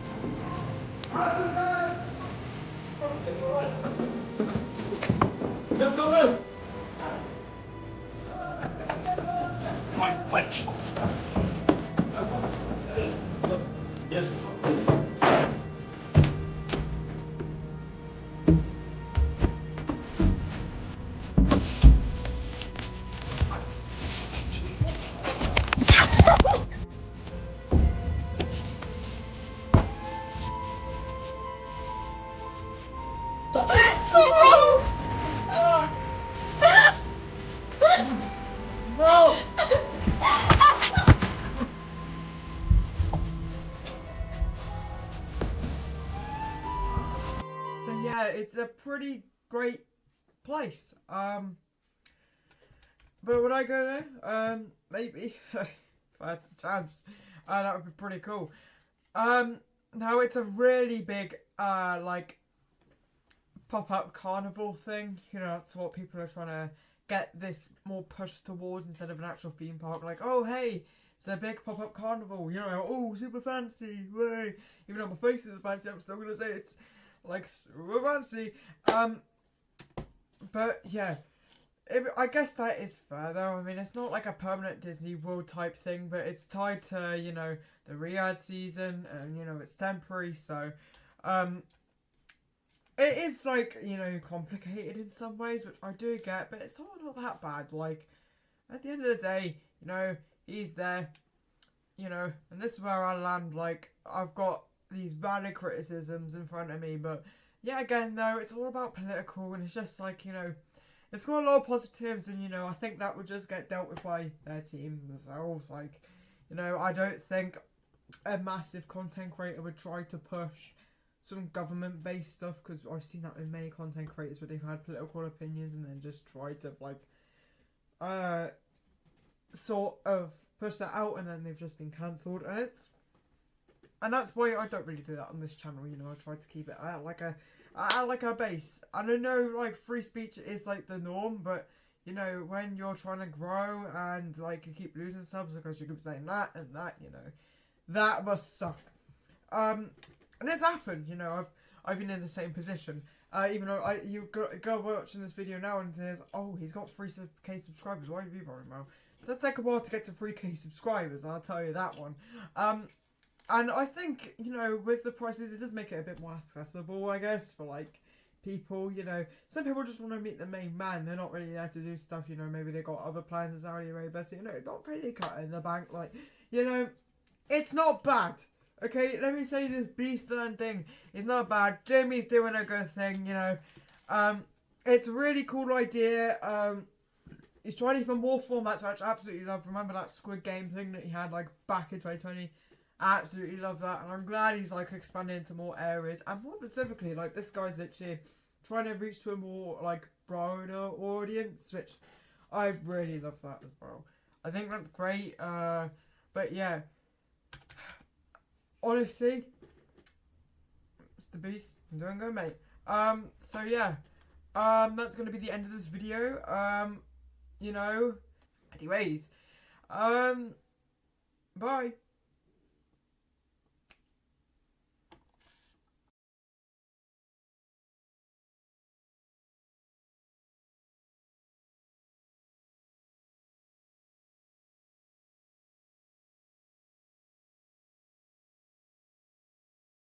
stop. Lift the lid! My wedge! Yes. So yeah, it's a pretty great place. But would I go there? Maybe. If I had the chance. That would be pretty cool. Now it's a really big, like, pop-up carnival thing. You know, that's what people are trying to get this more pushed towards instead of an actual theme park. Like, oh, hey, it's a big pop-up carnival. You know, oh, super fancy. Way. Even though my face isn't fancy, I'm still going to say it's, like, super fancy. But, yeah. I guess that is fair though. I mean, it's not like a permanent Disney World type thing, but it's tied to, you know, the Riyadh season, and, you know, it's temporary, so, it is, like, you know, complicated in some ways, which I do get, but it's all not that bad. Like, at the end of the day, you know, he's there, you know, and this is where I land. Like, I've got these valid criticisms in front of me, but, yeah, again, though, it's all about political, and it's just, like, you know, it's got a lot of positives, and, you know, I think that would just get dealt with by their team themselves. Like, you know, I don't think a massive content creator would try to push some government-based stuff, because I've seen that with many content creators where they've had political opinions and then just tried to, like, sort of push that out, and then they've just been cancelled, and that's why I don't really do that on this channel. You know, I try to keep it at like a base. And I know, like, free speech is, like, the norm, but, you know, when you're trying to grow and, like, you keep losing subs because you keep saying that and that, you know, that must suck. And it's happened, you know, I've been in the same position. Even though you go watching this video now and there's, oh, he's got 3K subscribers, why do you very well? It does take a while to get to 3K subscribers, I'll tell you that one. And I think, you know, with the prices, it does make it a bit more accessible, I guess, for, like, people, you know. Some people just want to meet the main man. They're not really there to do stuff, you know. Maybe they got other plans in Saudi Arabia, so, you know, not really cut in the bank. Like, you know, it's not bad. Okay, let me say this Beast and thing is not bad. Jimmy's doing a good thing, you know. It's a really cool idea. He's trying even more formats, which I absolutely love. Remember that Squid Game thing that he had, like, back in 2020? I absolutely love that, and I'm glad he's, like, expanding into more areas, and more specifically, like, this guy's literally trying to reach to a more, like, broader audience, which I really love that as well. I think that's great, but yeah, honestly, MrBeast, I'm doing good, mate. So yeah, that's gonna be the end of this video, you know, anyways, bye.